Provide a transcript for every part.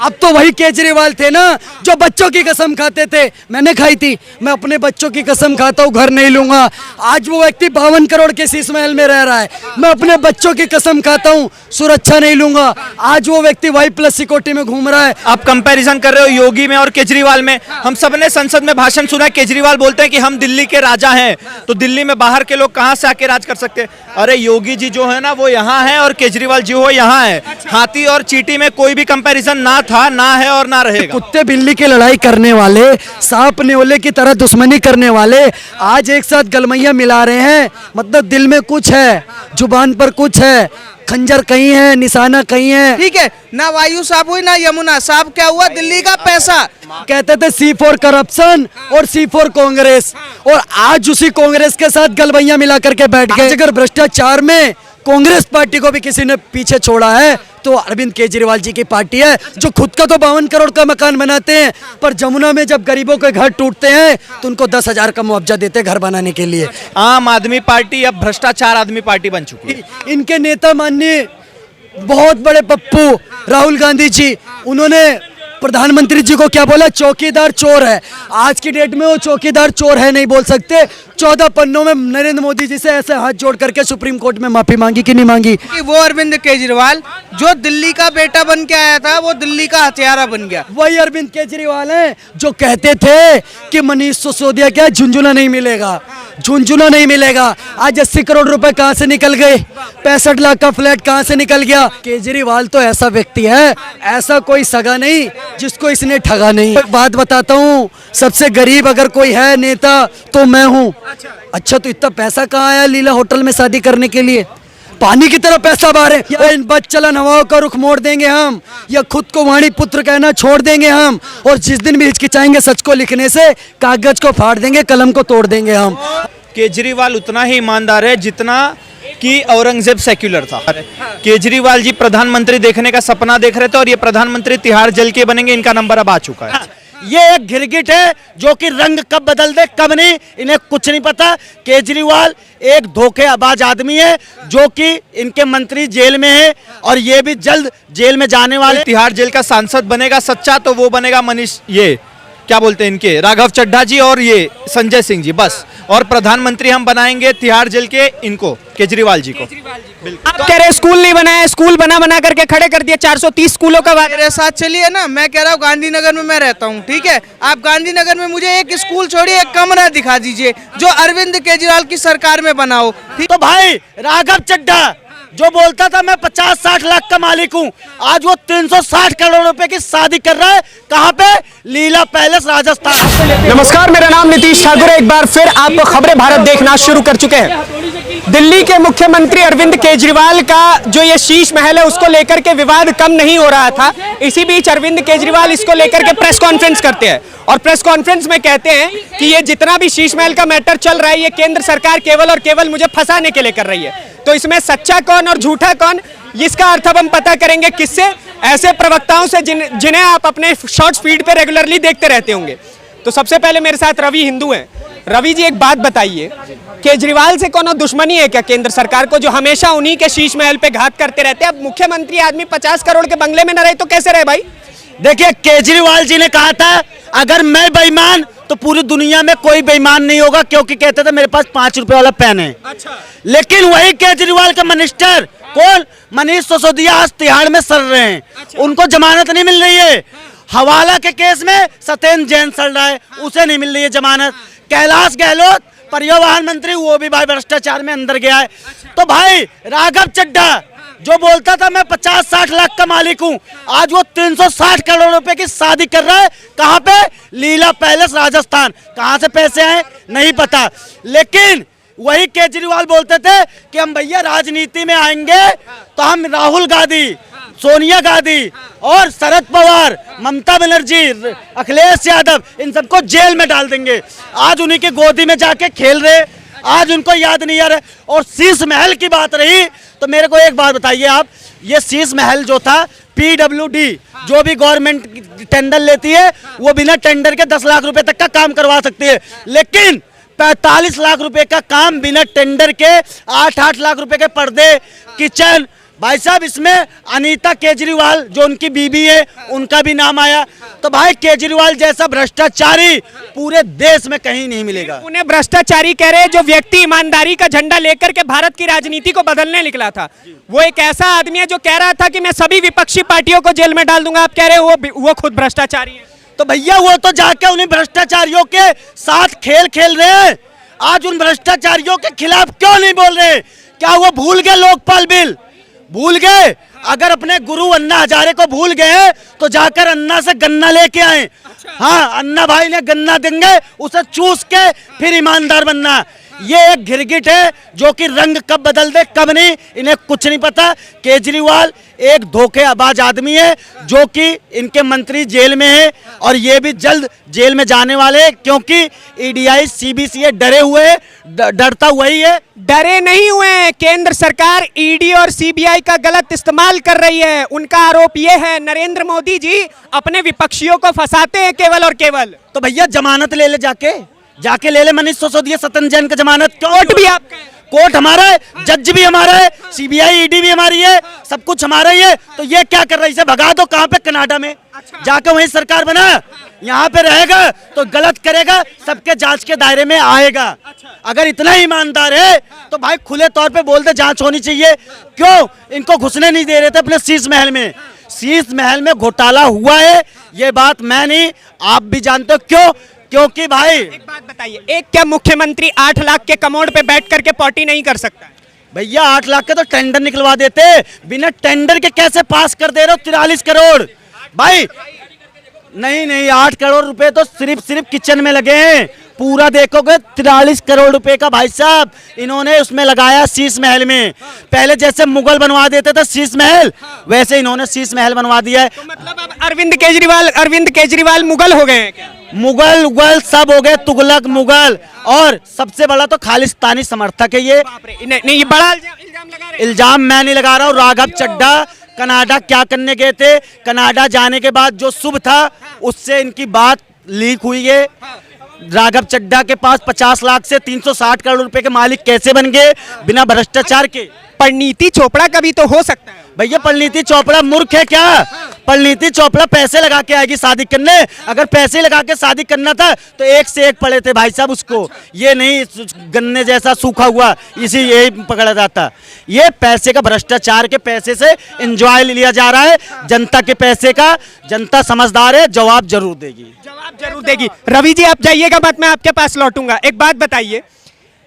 अब तो वही केजरीवाल थे ना जो बच्चों की कसम खाते थे। मैंने खाई थी, मैं अपने बच्चों की कसम खाता हूँ घर नहीं लूंगा। आज वो व्यक्ति 52 करोड़ के शीश महल में रह रहा है, मैं अपने बच्चों की कसम खाता हूँ सुरक्षा नहीं लूंगा। आज वो व्यक्ति Y+ सिक्योरिटी में घूम रहा है। आप कंपैरिजन कर रहे हो योगी में और केजरीवाल में। हम सबने संसद में भाषण सुना है, केजरीवाल बोलते हैं कि हम दिल्ली के राजा हैं, तो दिल्ली में बाहर के लोग कहां से आके राज कर सकते हैं। अरे योगी जी जो है ना वो यहाँ है और केजरीवाल जी वो यहाँ है। हाथी और चींटी में कोई भी कंपैरिजन ना था, ना है और ना रहेगा। कुत्ते बिल्ली की लड़ाई करने वाले, सांप न्योले की तरह दुश्मनी करने वाले आज एक साथ गलमैया मिला रहे हैं। मतलब दिल में कुछ है, जुबान पर कुछ है, खंजर कहीं है, निशाना कहीं है। ठीक है ना, वायु साफ हुई ना यमुना साफ, क्या हुआ? दिल्ली का पैसा। कहते थे C फॉर करप्शन और C फॉर कांग्रेस, और आज उसी कांग्रेस के साथ गलबैया मिला करके बैठ गए। अगर भ्रष्टाचार में कांग्रेस पार्टी को भी किसी ने पीछे छोड़ा है तो अरविंद केजरीवाल जी की पार्टी है, जो खुद का तो 52 करोड़ का मकान बनाते हैं, पर जमुना में जब गरीबों के घर टूटते हैं तो उनको 10,000 का मुआवजा देते हैं घर बनाने के लिए। आम आदमी पार्टी अब भ्रष्टाचार आदमी पार्टी बन चुकी है। इनके नेता माननीय बहुत बड़े पप्पू राहुल गांधी जी, उन्होंने प्रधानमंत्री जी को क्या बोला? चौकीदार चोर है। आज की डेट में वो चौकीदार चोर है नहीं बोल सकते। 14 पन्नों में नरेंद्र मोदी जी से ऐसे हाथ जोड़ करके सुप्रीम कोर्ट में माफी मांगी कि नहीं मांगी? कि वो अरविंद केजरीवाल जो दिल्ली का बेटा बन के आया था वो दिल्ली का हथियारा बन गया। वही अरविंद केजरीवाल हैं जो कहते थे कि मनीष सिसोदिया क्या झुंझुना नहीं मिलेगा, झुंझुना नहीं मिलेगा। आज 80 करोड़ रुपए कहां से निकल गए? 65 लाख का फ्लैट कहां से निकल गया? केजरीवाल तो ऐसा व्यक्ति है, ऐसा कोई सगा नहीं जिसको इसने ठगा नहीं। एक बात बताता हूँ, सबसे गरीब अगर कोई है नेता तो मैं हूँ। अच्छा तो इतना पैसा कहाँ आया लीला होटल में शादी करने के लिए? पानी की तरह पैसा बाहर है। या इन बद चलन हवाओं का रुख मोड़ देंगे हम, या खुद को वाणी पुत्र कहना छोड़ देंगे हम, और जिस दिन भी हिचकिचाएंगे सच को लिखने से कागज को फाड़ देंगे, कलम को तोड़ देंगे हम। केजरीवाल उतना ही ईमानदार है जितना कि औरंगजेब सेक्युलर था। केजरीवाल जी प्रधानमंत्री देखने का सपना देख रहे थे और ये प्रधानमंत्री तिहाड़ जेल के बनेंगे, इनका नंबर अब आ चुका है। ये एक गिरगिट है जो कि रंग कब बदल दे कब नहीं, इन्हें कुछ नहीं पता। केजरीवाल एक धोखेबाज आदमी है जो कि इनके मंत्री जेल में है और ये भी जल्द जेल में जाने वाले। तिहाड़ जेल का सांसद बनेगा सच्चा तो वो बनेगा मनीष, ये क्या बोलते हैं इनके, राघव चड्ढा जी और ये संजय सिंह जी, बस। और प्रधानमंत्री हम बनाएंगे तिहाड़ जेल के इनको, केजरीवाल जी को। आप कह रहे स्कूल नहीं बनाया, स्कूल बना करके खड़े कर दिया। 430 स्कूलों का मेरे साथ चलिए ना, मैं कह रहा हूँ गांधीनगर में मैं रहता हूँ, ठीक है? आप गांधीनगर में मुझे एक स्कूल छोड़िए, एक कमरा दिखा दीजिए जो अरविंद केजरीवाल की सरकार में बना हो। तो भाई राघव चड्ढा जो बोलता था मैं 50-60 लाख का मालिक हूँ, आज वो 360 करोड़ रुपए की शादी कर रहा है। कहाँ पे? लीला पैलेस राजस्थान। नमस्कार, मेरा नाम नीतीश ठाकुर है। एक बार फिर आप खबरें भारत देखना शुरू कर चुके हैं। दिल्ली के मुख्यमंत्री अरविंद केजरीवाल का जो ये शीश महल है उसको लेकर के विवाद कम नहीं हो रहा था। इसी बीच अरविंद केजरीवाल इसको लेकर के प्रेस कॉन्फ्रेंस करते हैं और प्रेस कॉन्फ्रेंस में कहते हैं कि ये जितना भी शीश महल का मैटर चल रहा है ये केंद्र सरकार केवल और केवल मुझे फंसाने के लिए कर रही है। तो इसमें सच्चा कौन और झूठा कौन, इसका अर्थ अब हम पता करेंगे किससे? ऐसे प्रवक्ताओं से जिन्हें आप अपने शॉर्ट फीड पे रेगुलरली देखते रहते होंगे। तो सबसे पहले मेरे साथ रवि हिंदू हैं। रवि जी एक बात बताइए, केजरीवाल से कोनो दुश्मनी है क्या केंद्र सरकार को, जो हमेशा उन्हीं के शीश महल पे घात करते रहते हैं? अब मुख्यमंत्री आदमी 50 करोड़ के बंगले में न रहे तो कैसे रहे भाई? देखिए केजरीवाल जी ने कहा था अगर मैं बेईमान तो पूरी दुनिया में कोई बेईमान नहीं होगा, क्योंकि कहते थे मेरे पास 5 रुपए वाला पेन है। अच्छा। लेकिन वही केजरीवाल का मिनिस्टर कौन, मनीष सिसोदिया, आज तिहाड़ में सड़ रहे हैं। अच्छा। उनको जमानत नहीं मिल रही है। हवाला के केस में सत्येंद्र जैन सड़ रहा है, उसे नहीं मिल रही है जमानत। कैलाश गहलोत परिवहन मंत्री, वो भी भाई भ्रष्टाचार में अंदर गया है। तो भाई राघव चड्ढा जो बोलता था मैं 50-60 लाख का मालिक हूं, आज वो 360 करोड़ रुपए की शादी कर रहा है। कहां पे? लीला पैलेस राजस्थान। कहां से पैसे आए नहीं पता। लेकिन वही केजरीवाल बोलते थे कि हम भैया राजनीति में आएंगे तो हम राहुल गांधी, सोनिया गांधी और शरद पवार, ममता बनर्जी, अखिलेश यादव, इन सबको जेल में डाल देंगे। आज उन्हीं की गोदी में जाके खेल रहे, आज उनको याद नहीं आ रहा। और शीश महल की बात रही तो मेरे को एक बात बताइए आप, ये शीश महल जो था PWD जो भी गवर्नमेंट टेंडर लेती है वो बिना टेंडर के 10 लाख रुपए तक का काम करवा सकती है, लेकिन 45 लाख रुपए का काम बिना टेंडर के 8-8 लाख रुपए के पर्दे, किचन, भाई साहब इसमें अनीता केजरीवाल जो उनकी बीबी है उनका भी नाम आया। तो भाई केजरीवाल जैसा भ्रष्टाचारी पूरे देश में कहीं नहीं मिलेगा। उन्हें भ्रष्टाचारी कह रहे हैं जो व्यक्ति ईमानदारी का झंडा लेकर के भारत की राजनीति को बदलने निकला था। वो एक ऐसा आदमी है जो कह रहा था कि मैं सभी विपक्षी पार्टियों को जेल में डाल दूंगा। आप कह रहे हो वो खुद भ्रष्टाचारी है। तो भैया वो तो जाके उन्हीं भ्रष्टाचारियों के साथ खेल खेल रहे हैं। आज उन भ्रष्टाचारियों के खिलाफ क्यों नहीं बोल रहे? क्या वो भूल गए लोकपाल बिल? भूल गए? अगर अपने गुरु अन्ना हजारे को भूल गए तो जाकर अन्ना से गन्ना लेके आए। हाँ, अन्ना भाई ने गन्ना देंगे, उसे चूस के फिर ईमानदार बनना। ये एक गिरगिट है जो कि रंग कब बदल दे कब नहीं, इन्हें कुछ नहीं पता। केजरीवाल एक धोखेबाज आदमी है जो कि इनके मंत्री जेल में है और ये भी जल्द जेल में जाने वाले हैं, क्योंकि ईडीआई सीबीसीआई डरे हुए हैं, डरता वही है। डरे नहीं हुए हैं। केंद्र सरकार ईडी और सीबीआई का गलत इस्तेमाल कर रही है। उनका आरोप ये है नरेंद्र मोदी जी अपने विपक्षियों को फंसाते हैं केवल और केवल। तो भैया जमानत ले ले, जाके ले ले मनीष सिसोदिया, सतन जैन का जमानत। कोर्ट भी आपका है, कोर्ट हमारा है, जज भी हमारा है, सीबीआई ईडी भी हमारी है, सब कुछ हमारा ही है। तो ये क्या कर रहा है? इसे भगा दो। कहाँ पे? कनाडा में। जाके वहीं सरकार बना। यहाँ पे रहेगा तो गलत करेगा, सबके जांच के दायरे में आएगा। अगर इतना ईमानदार है तो भाई खुले तौर पे बोल दे जांच होनी चाहिए। क्यों इनको घुसने नहीं दे रहे थे अपने शीश महल में? शीश महल में घोटाला हुआ है, ये बात मैं नहीं आप भी जानते हो। क्यों? क्योंकि भाई एक बात बताइए, एक क्या मुख्यमंत्री 8 लाख के कमोड पे बैठ करके पॉटी नहीं कर सकता? भैया 8 लाख के तो टेंडर निकलवा देते, बिना टेंडर के कैसे पास कर दे रहे हो 43 करोड़? भाई नहीं 8 करोड़ रुपए तो सिर्फ किचन में लगे हैं। पूरा देखोगे 43 करोड़ रुपए का भाई साहब इन्होंने उसमें लगाया शीश महल में। पहले जैसे मुगल बनवा देते थे शीश महल, वैसे इन्होंने शीश महल बनवा दिया है। तो मतलब अब अरविंद केजरीवाल मुगल हो गए हैं क्या? मुगल उगल सब हो गए, तुगलक मुगल। और सबसे बड़ा तो खालिस्तानी समर्थक है ये। नहीं ये बड़ा इल्जाम लगा रहे हैं। इल्जाम मैं नहीं लगा रहा हूँ। राघव चड्ढा कनाडा क्या करने गए थे? कनाडा जाने के बाद जो शुभ था उससे इनकी बात लीक हुई है। राघव चड्ढा के पास 50 लाख से 360 करोड़ रुपए के मालिक कैसे बन गए बिना भ्रष्टाचार के? परिणीति चोपड़ा का भी तो हो सकता है। भैया परिणीति चोपड़ा मूर्ख है क्या? परिणीति चोपड़ा पैसे लगा के आएगी शादी करने। अगर पैसे लगा के शादी करना था तो एक से एक पड़े थे भाई साहब उसको। ये नहीं गन्ने जैसा सूखा हुआ इसी यही पकड़ा जाता। ये पैसे का, भ्रष्टाचार के पैसे से एंजॉय लिया जा रहा है जनता के पैसे का। जनता समझदार है, जवाब जरूर देगी। रवि जी आप जाइएगा मत, मैं आपके पास लौटूंगा। एक बात बताइए,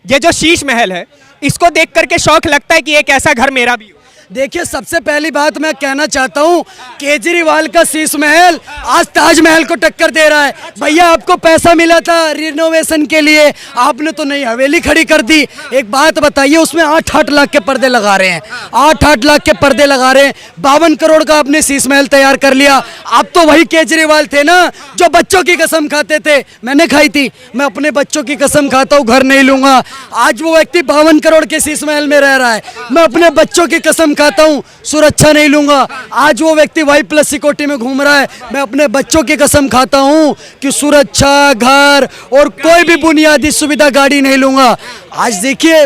ये जो शीश महल है इसको देख करके शौक लगता है कि एक ऐसा घर मेरा भी हो? देखिए सबसे पहली बात मैं कहना चाहता हूँ, केजरीवाल का शीश महल आज ताजमहल को टक्कर दे रहा है। भैया आपको पैसा मिला था रिनोवेशन के लिए, आपने तो नई हवेली खड़ी कर दी। एक बात बताइए, उसमें 8 लाख के पर्दे लगा रहे हैं, 8 लाख के पर्दे लगा रहे हैं। 52 करोड़ का आपने शीश महल तैयार कर लिया। आप तो वही केजरीवाल थे ना जो बच्चों की कसम खाते थे। मैंने खाई थी, मैं अपने बच्चों की कसम खाता हूँ घर नहीं लूंगा। आज वो व्यक्ति 52 करोड़ के शीश महल में रह रहा है, मैं अपने बच्चों की कसम खाता हूं सुरक्षा नहीं लूंगा। आज वो व्यक्ति Y+ सिक्योरिटी में घूम रहा है, मैं अपने बच्चों की कसम खाता हूं कि सुरक्षा, घर और कोई भी बुनियादी सुविधा गाड़ी नहीं लूंगा। आज देखिए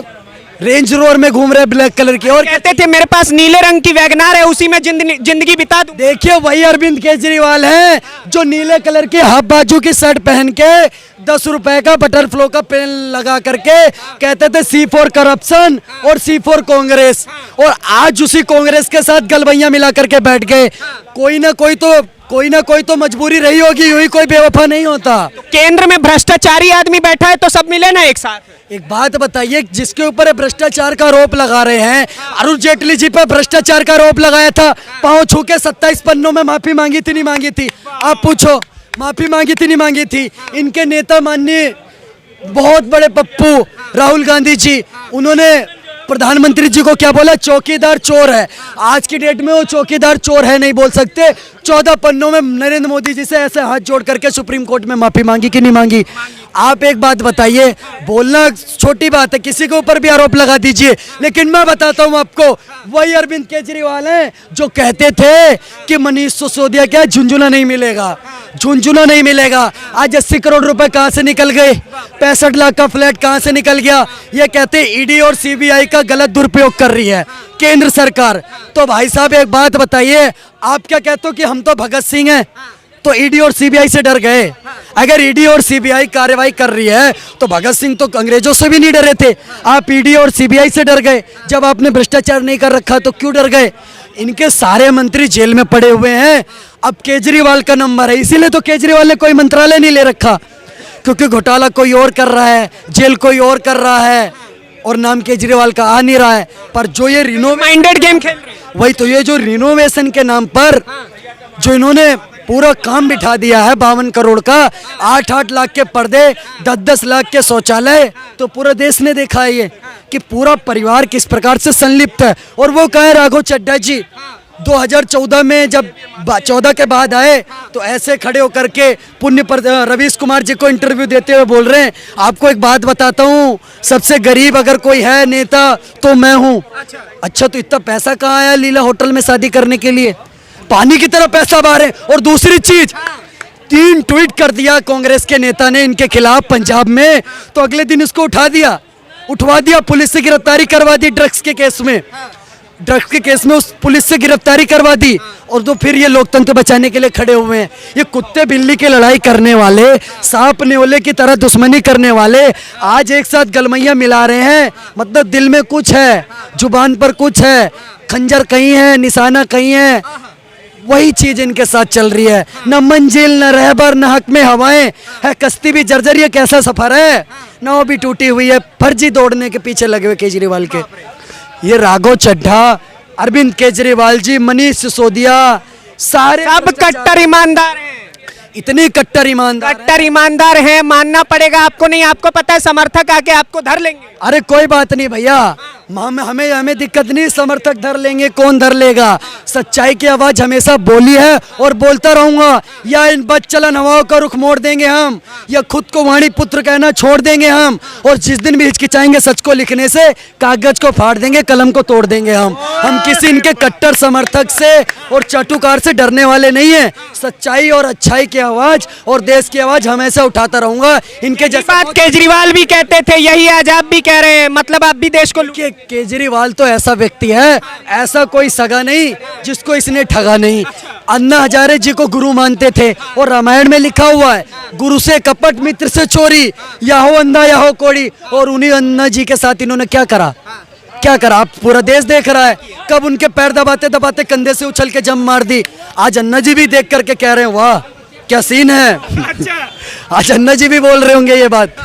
रेंज रोवर में घूम रहे ब्लैक कलर की, और कहते थे मेरे पास नीले रंग की वैगनार है, उसी में जिंदगी बिता दूं। देखिए वही अरविंद केजरीवाल हैं जो नीले कलर की हाफ बाजू की शर्ट पहन के 10 रुपए का बटरफ्लो का पेन लगा करके कहते थे C फॉर करप्शन और C फॉर कांग्रेस, और आज उसी कांग्रेस के साथ गलबैया मिला करके बैठ गए। कोई ना कोई तो मजबूरी रही होगी, यूं ही कोई बेवफा नहीं होता। केंद्र में भ्रष्टाचारी आदमी बैठा है तो सब मिले ना एक साथ। एक बात बताइए, जिसके ऊपर भ्रष्टाचार का आरोप लगा रहे हैं, अरुण जेटली जी पर भ्रष्टाचार का आरोप लगाया था, पांव छू के 27 पन्नों में माफी मांगी थी नहीं मांगी थी? आप पूछो, माफी मांगी थी नहीं मांगी थी? इनके नेता माननीय बहुत बड़े पप्पू राहुल गांधी जी, उन्होंने प्रधानमंत्री जी को क्या बोला? चौकीदार चोर है। आज की डेट में वो चौकीदार चोर है नहीं बोल सकते। 14 पन्नों में नरेंद्र मोदी जी से ऐसे हाथ जोड़ करके सुप्रीम कोर्ट में माफी मांगी कि नहीं मांगी? आप एक बात बताइए, बोलना छोटी बात है, किसी के ऊपर भी आरोप लगा दीजिए, लेकिन मैं बताता हूं आपको, वही अरविंद केजरीवाल हैं जो कहते थे कि मनीष सिसोदिया क्या झुंझुना नहीं मिलेगा, झुंझुना नहीं मिलेगा। आज 80 करोड़ रुपए कहां से निकल गए, 65 लाख का फ्लैट कहां से निकल गया। ये कहते ईडी और सीबीआई का गलत दुरुपयोग कर रही है केंद्र सरकार। तो भाई साहब एक बात बताइए, आप क्या कहते हो कि हम तो भगत सिंह हैं, तो ईडी और सीबीआई से डर गए? अगर ईडी और सीबीआई कार्रवाई कर रही है तो भगत सिंह तो अंग्रेजों से भी नहीं डरे थे, आप ईडी और सीबीआई से डर गए। जब आपने भ्रष्टाचार नहीं कर रखा तो क्यों डर गए? इनके सारे मंत्री जेल में पड़े हुए हैं, अब केजरीवाल का नंबर है, इसीलिए तो केजरीवाल ने कोई मंत्रालय नहीं ले रखा, क्योंकि घोटाला कोई और कर रहा है, जेल कोई और कर रहा है और नाम केजरीवाल का आ नहीं रहा है। पर जो ये माइंडेड गेम खेल रहे हैं। वही तो, ये जो रिनोवेशन के नाम पर जो इन्होंने पूरा काम बिठा दिया है 52 करोड़ का, 8-8 लाख के पर्दे, 10-10 लाख के शौचालय, तो पूरे देश ने देखा है ये कि पूरा परिवार किस प्रकार से संलिप्त है। और वो कहे राघव चड्ढा जी 2014 में जब 14 के बाद आए तो ऐसे खड़े होकर के पुण्य पर रवीश कुमार जी को इंटरव्यू देते हुए बोल रहे हैं, आपको एक बात बताता हूँ, सबसे गरीब अगर कोई है नेता तो मैं हूँ। अच्छा, तो इतना पैसा कहाँ आया लीला होटल में शादी करने के लिए? पानी की तरह पैसा बाहर है। और दूसरी चीज, 3 ट्वीट कर दिया कांग्रेस के नेता ने इनके खिलाफ पंजाब में, तो अगले दिन इसको उठवा दिया, पुलिस से गिरफ्तारी करवा दी ड्रग्स के केस में, उस पुलिस से गिरफ्तारी करवा दी। और तो फिर ये लोकतंत्र बचाने के लिए खड़े हुए हैं। ये कुत्ते बिल्ली की लड़ाई करने वाले, सांप न्योले की तरह दुश्मनी करने वाले आज एक साथ गलमैया मिला रहे हैं। मतलब दिल में कुछ है, जुबान पर कुछ है, खंजर कहीं है, निशाना कहीं है, वही चीज इनके साथ चल रही है। न मंजिल, न रहबर, न हक में हवाएं, है कश्ती भी जर्जर, ये कैसा सफर है, नाव भी टूटी हुई है, फर्जी दौड़ने के पीछे लगे हुए केजरीवाल के। ये राघव चड्ढा, अरविंद केजरीवाल जी, मनीष सिसोदिया, सारे सब कट्टर ईमानदार हैं, इतने कट्टर ईमानदार हैं, मानना पड़ेगा आपको। नहीं आपको पता है समर्थक आके आपको धर लेंगे। अरे कोई बात नहीं भैया, हमें दिक्कत नहीं, समर्थक धर लेंगे, कौन धर लेगा। सच्चाई की आवाज हमेशा बोली है और बोलता रहूंगा। या इन बदचलन हवाओं का रुख मोड़ देंगे हम, या खुद को वाणी पुत्र कहना छोड़ देंगे हम, और जिस दिन भी हिचकिचाएंगे सच को लिखने से, कागज को फाड़ देंगे, कलम को तोड़ देंगे हम किसी इनके कट्टर समर्थक से और चाटुकार से डरने वाले नहीं है। सच्चाई और अच्छाई की आवाज और देश की आवाज हमेशा उठाता रहूंगा। इनके जैसे बात केजरीवाल भी कहते थे, यही आज आप भी कह रहे हैं, मतलब आप भी देश को। केजरीवाल तो ऐसा व्यक्ति है, ऐसा कोई सगा नहीं जिसको इसने ठगा नहीं। अन्ना हजारे जी को गुरु मानते थे और रामायण में लिखा हुआ है, गुरु से कपट मित्र से चोरी, या हो अंधा या हो कोड़ी। और उन्हीं अन्ना जी के साथ इन्होंने क्या करा, आप पूरा देश देख रहा है। कब उनके पैर दबाते दबाते कंधे से उछल के जम मार दी। आज अन्ना जी भी देख करके कह रहे हैं वाह क्या सीन है। आज अन्ना जी भी बोल रहे होंगे ये बात।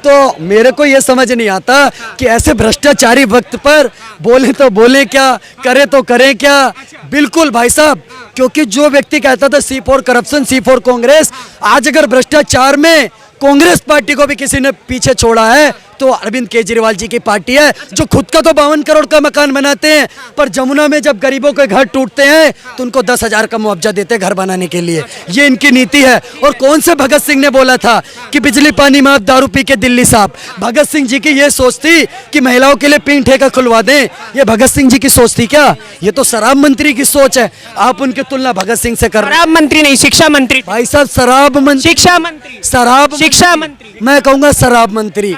तो मेरे को ये समझ नहीं आता कि ऐसे भ्रष्टाचारी वक्त पर बोले तो बोले क्या, करे तो करें क्या। बिल्कुल भाई साहब, क्योंकि जो व्यक्ति कहता था C for corruption, C for Congress, आज अगर भ्रष्टाचार में कांग्रेस पार्टी को भी किसी ने पीछे छोड़ा है तो अरविंद केजरीवाल जी की पार्टी है, जो खुद का तो 52 करोड़ का मकान बनाते हैं, पर जमुना में जब गरीबों के घर टूटते हैं तो उनको 10,000 का मुआवजा देते हैं घर बनाने के लिए। ये इनकी नीति है। और कौन से भगत सिंह ने बोला था कि बिजली पानी माफ, दारू पी के दिल्ली साफ। भगत सिंह जी की ये सोच थी कि महिलाओं के लिए पिंक ठेका खुलवा दें। ये भगत सिंह जी की सोच थी क्या? ये तो शराब मंत्री की सोच है। आप उनकी तुलना भगत सिंह से कर रहे हैं। शराब मंत्री नहीं, शिक्षा मंत्री। भाई साहब शराब मंत्री, शिक्षा मंत्री, शराब शिक्षा मंत्री, मैं कहूंगा शराब मंत्री।